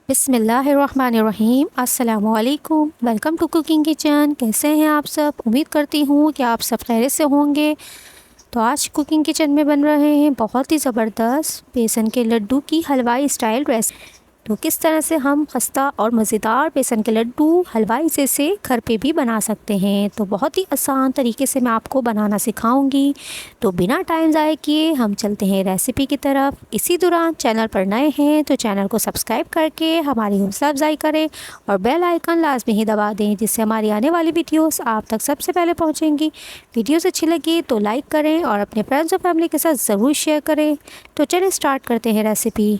बिस्मिल्लाहिर्रहमानिर्रहीम। अस्सलामुअलैकुम। Welcome to cooking kitchen. कैसे हैं आप सब? उम्मीद करती हूँ कि आप सब खैरियत से होंगे। तो आज कुकिंग किचन में बन रहे हैं बहुत ही ज़बरदस्त बेसन के लड्डू की हलवाई स्टाइल रेसिपी। तो किस तरह से हम खस्ता और मज़ेदार बेसन के लड्डू हलवाई से घर पे भी बना सकते हैं। तो बहुत ही आसान तरीके से मैं आपको बनाना सिखाऊंगी। तो बिना टाइम ज़ाय किए हम चलते हैं रेसिपी की तरफ। इसी दौरान चैनल पर नए हैं तो चैनल को सब्सक्राइब करके हमारी हौसला अफजाई करें और बेल आइकन लाजमी ही दबा दें, जिससे हमारी आने वाली वीडियोस आप तक सबसे पहले पहुंचेंगी। वीडियोस अच्छी लगी तो लाइक करें और अपने फ्रेंड्स और फैमिली के साथ ज़रूर शेयर करें। तो चलिए स्टार्ट करते हैं रेसिपी।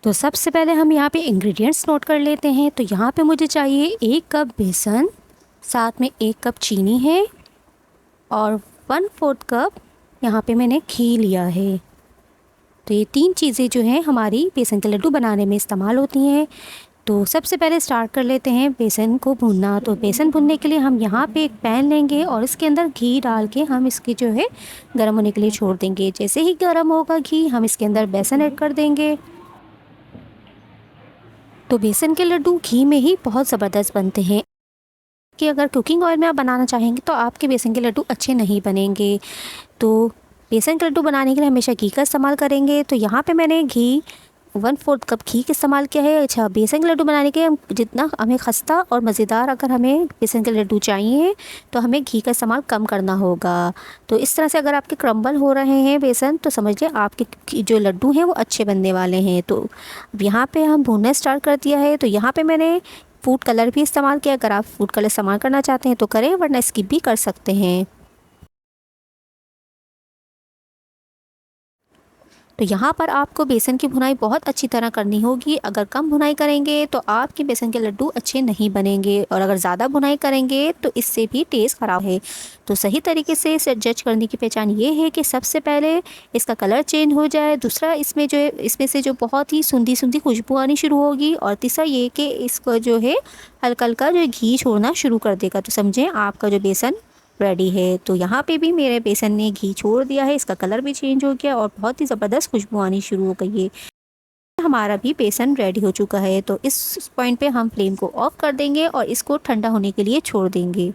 तो सबसे पहले हम यहाँ पे इंग्रेडिएंट्स नोट कर लेते हैं। तो यहाँ पे मुझे चाहिए 1 कप बेसन, साथ में 1 कप चीनी है और 1/4 कप यहाँ पे मैंने घी लिया है। तो ये 3 चीज़ें जो हैं हमारी बेसन के लड्डू बनाने में इस्तेमाल होती हैं। तो सबसे पहले स्टार्ट कर लेते हैं बेसन को भूनना। तो बेसन भूनने के लिए हम यहाँ पे एक पैन लेंगे और इसके अंदर घी डाल के हम इसकी जो है गर्म होने के लिए छोड़ देंगे। जैसे ही गर्म होगा घी, हम इसके अंदर बेसन ऐड कर देंगे। तो बेसन के लड्डू घी में ही बहुत ज़बरदस्त बनते हैं कि अगर कुकिंग ऑयल में आप बनाना चाहेंगे तो आपके बेसन के लड्डू अच्छे नहीं बनेंगे। तो बेसन के लड्डू बनाने के लिए हमेशा घी का इस्तेमाल करेंगे। तो यहाँ पे मैंने घी 1/4 कप घी का इस्तेमाल किया है। अच्छा, बेसन के लड्डू बनाने के जितना हमें खस्ता और मज़ेदार अगर हमें बेसन के लड्डू चाहिए तो हमें घी का इस्तेमाल कम करना होगा। तो इस तरह से अगर आपके क्रम्बल हो रहे हैं बेसन, तो समझिए आपके जो लड्डू हैं वो अच्छे बनने वाले हैं। तो अब यहाँ पे हम भूनना स्टार्ट कर दिया है। तो यहाँ पे मैंने फूड कलर भी इस्तेमाल किया। अगर आप फूड कलर इस्तेमाल करना चाहते हैं तो करें, वरना स्किप भी कर सकते हैं। तो यहाँ पर आपको बेसन की भुनाई बहुत अच्छी तरह करनी होगी। अगर कम भुनाई करेंगे तो आपके बेसन के लड्डू अच्छे नहीं बनेंगे, और अगर ज़्यादा भुनाई करेंगे तो इससे भी टेस्ट ख़राब है। तो सही तरीके से इसे जज करने की पहचान ये है कि सबसे पहले इसका कलर चेंज हो जाए, दूसरा इसमें से जो बहुत ही सूंधी सूंधी खुशबू आनी शुरू होगी, और तीसरा ये कि इसको जो है हल्का हल्का जो घी छोड़ना शुरू कर देगा। तो समझें आपका जो बेसन रेडी है। तो यहाँ पे भी मेरे बेसन ने घी छोड़ दिया है, इसका कलर भी चेंज हो गया और बहुत ही ज़बरदस्त खुशबू आनी शुरू हो गई है। हमारा भी बेसन रेडी हो चुका है। तो इस पॉइंट पे हम फ्लेम को ऑफ कर देंगे और इसको ठंडा होने के लिए छोड़ देंगे।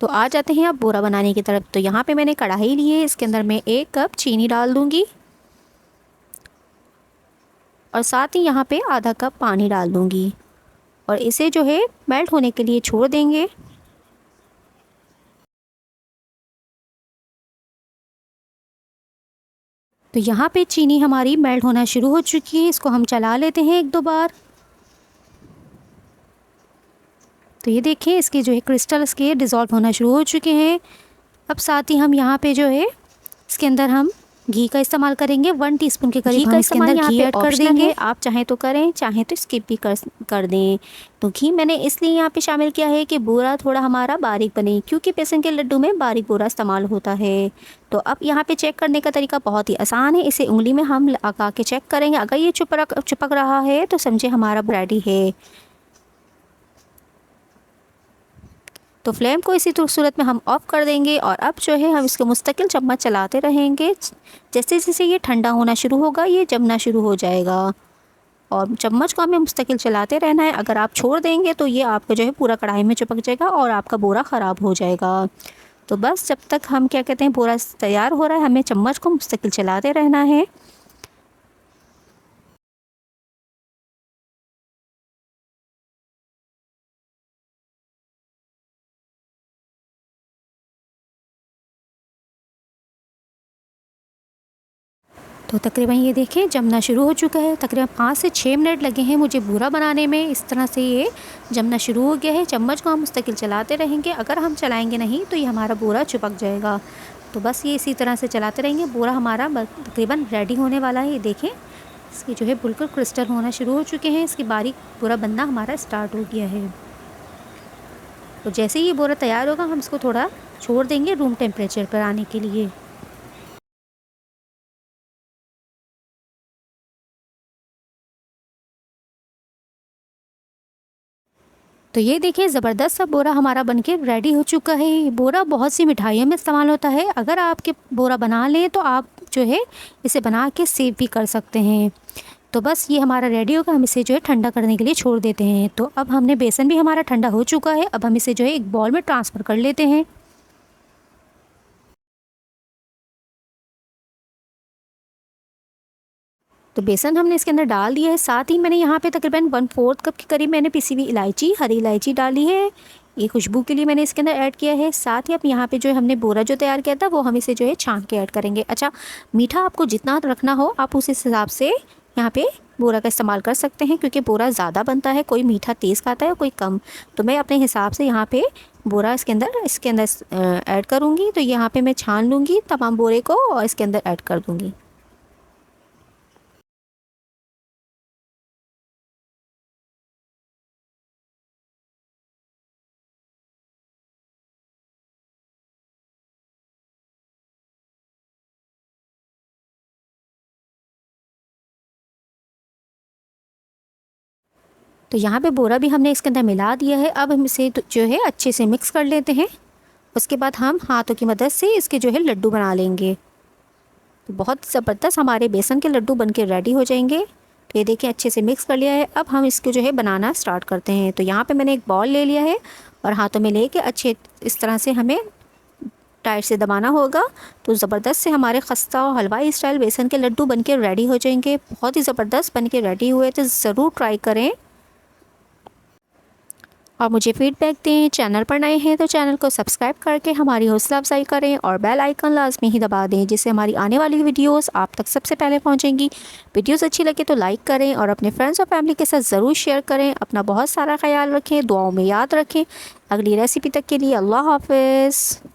तो आ जाते हैं अब बोरा बनाने की तरफ। तो यहाँ पे मैंने कढ़ाई ली है, इसके अंदर मैं 1 कप चीनी डाल दूँगी और साथ ही यहाँ पे आधा कप पानी डाल दूँगी और इसे जो है मेल्ट होने के लिए छोड़ देंगे। तो यहाँ पे चीनी हमारी मेल्ट होना शुरू हो चुकी है। इसको हम चला लेते हैं 1-2 बार। तो ये देखिए इसके जो है क्रिस्टल्स के डिज़ोल्व होना शुरू हो चुके हैं। अब साथ ही हम यहाँ पे जो है इसके अंदर हम घी का इस्तेमाल करेंगे। 1 टीस्पून के करीब हम इसके अंदर घी ऐड कर देंगे। आप चाहें तो करें, चाहें तो स्किप भी कर दें। तो घी मैंने इसलिए यहाँ पे शामिल किया है कि बोरा थोड़ा हमारा बारीक बने, क्योंकि बेसन के लड्डू में बारीक बोरा इस्तेमाल होता है। तो अब यहाँ पे चेक करने का तरीका बहुत ही आसान है। इसे उंगली में हम लगा के चेक करेंगे। अगर ये चिपक रहा है तो समझे हमारा रेडी है। तो फ्लेम को इसी सूरत में हम ऑफ़ कर देंगे और अब जो है हम इसको मुस्तकिल चम्मच चलाते रहेंगे। जैसे जैसे ये ठंडा होना शुरू होगा ये जमना शुरू हो जाएगा, और चम्मच को हमें मुस्तकिल चलाते रहना है। अगर आप छोड़ देंगे तो ये आपका जो है पूरा कढ़ाई में चिपक जाएगा और आपका बोरा ख़राब हो जाएगा। तो बस जब तक हम क्या कहते हैं बोरा तैयार हो रहा है, हमें चम्मच को मुस्तकिल चलाते रहना है। तो तकरीबन ये देखिए जमना शुरू हो चुका है। तकरीबन 5 से 6 मिनट लगे हैं मुझे बूरा बनाने में। इस तरह से ये जमना शुरू हो गया है। चम्मच को हम मुस्तकिल चलाते रहेंगे। अगर हम चलाएंगे नहीं तो ये हमारा बूरा चिपक जाएगा। तो बस ये इसी तरह से चलाते रहेंगे। बूरा हमारा तकरीबन रेडी होने वाला है। ये देखें इसकी जो है बिल्कुल क्रिस्टल होना शुरू हो चुके हैं। इसकी बारीक बूरा बनना हमारा स्टार्ट हो गया है। तो जैसे ही ये बूरा तैयार होगा हम इसको थोड़ा छोड़ देंगे रूम टेम्परेचर पर आने के लिए। तो ये देखिए ज़बरदस्त सा बोरा हमारा बनके रेडी हो चुका है। ये बोरा बहुत सी मिठाइयों में इस्तेमाल होता है। अगर आपके बोरा बना लें तो आप जो है इसे बना के सेव भी कर सकते हैं। तो बस ये हमारा रेडी होगा, हम इसे जो है ठंडा करने के लिए छोड़ देते हैं। तो अब हमने बेसन भी हमारा ठंडा हो चुका है। अब हम इसे जो है एक बॉल में ट्रांसफ़र कर लेते हैं। तो बेसन हमने इसके अंदर डाल दिया है। साथ ही मैंने यहाँ पे तकरीबन 1/4 कप के करीब मैंने पिसी हुई इलायची, हरी इलायची डाली है। ये खुशबू के लिए मैंने इसके अंदर ऐड किया है। साथ ही अब यहाँ पे जो है हमने बोरा जो तैयार किया था वो हम इसे जो है छान के ऐड करेंगे। अच्छा, मीठा आपको जितना रखना हो आप उस हिसाब से यहाँ पे बोरा का इस्तेमाल कर सकते हैं, क्योंकि बोरा ज़्यादा बनता है, कोई मीठा तेज़ खाता है कोई कम। तो मैं अपने हिसाब से यहाँ पे बोरा इसके अंदर ऐड करूँगी। तो यहाँ पे मैं छान लूँगी तमाम बोरे को और इसके अंदर ऐड कर दूँगी। तो यहाँ पे बोरा भी हमने इसके अंदर मिला दिया है। अब हम इसे जो है अच्छे से मिक्स कर लेते हैं। उसके बाद हम हाथों की मदद से इसके जो है लड्डू बना लेंगे। तो बहुत ज़बरदस्त हमारे बेसन के लड्डू बनके रेडी हो जाएंगे। तो ये देखिए अच्छे से मिक्स कर लिया है। अब हम इसको जो है बनाना स्टार्ट करते हैं। तो यहाँ पे मैंने एक बॉल ले लिया है और हाथों में लेके अच्छे इस तरह से हमें टाइट से दबाना होगा। तो ज़बरदस्त से हमारे खस्ता और हलवाई स्टाइल बेसन के लड्डू बनके रेडी हो जाएंगे। बहुत ही ज़बरदस्त बनके रेडी हुए, तो ज़रूर ट्राई करें और मुझे फीडबैक दें। चैनल पर नए हैं तो चैनल को सब्सक्राइब करके हमारी हौसला अफजाई करें और बेल आइकन लाजमी ही दबा दें, जिससे हमारी आने वाली वीडियोस आप तक सबसे पहले पहुंचेंगी। वीडियोस अच्छी लगे तो लाइक करें और अपने फ्रेंड्स और फैमिली के साथ ज़रूर शेयर करें। अपना बहुत सारा ख्याल रखें, दुआओं में याद रखें। अगली रेसिपी तक के लिए अल्लाह हाफ़िज़।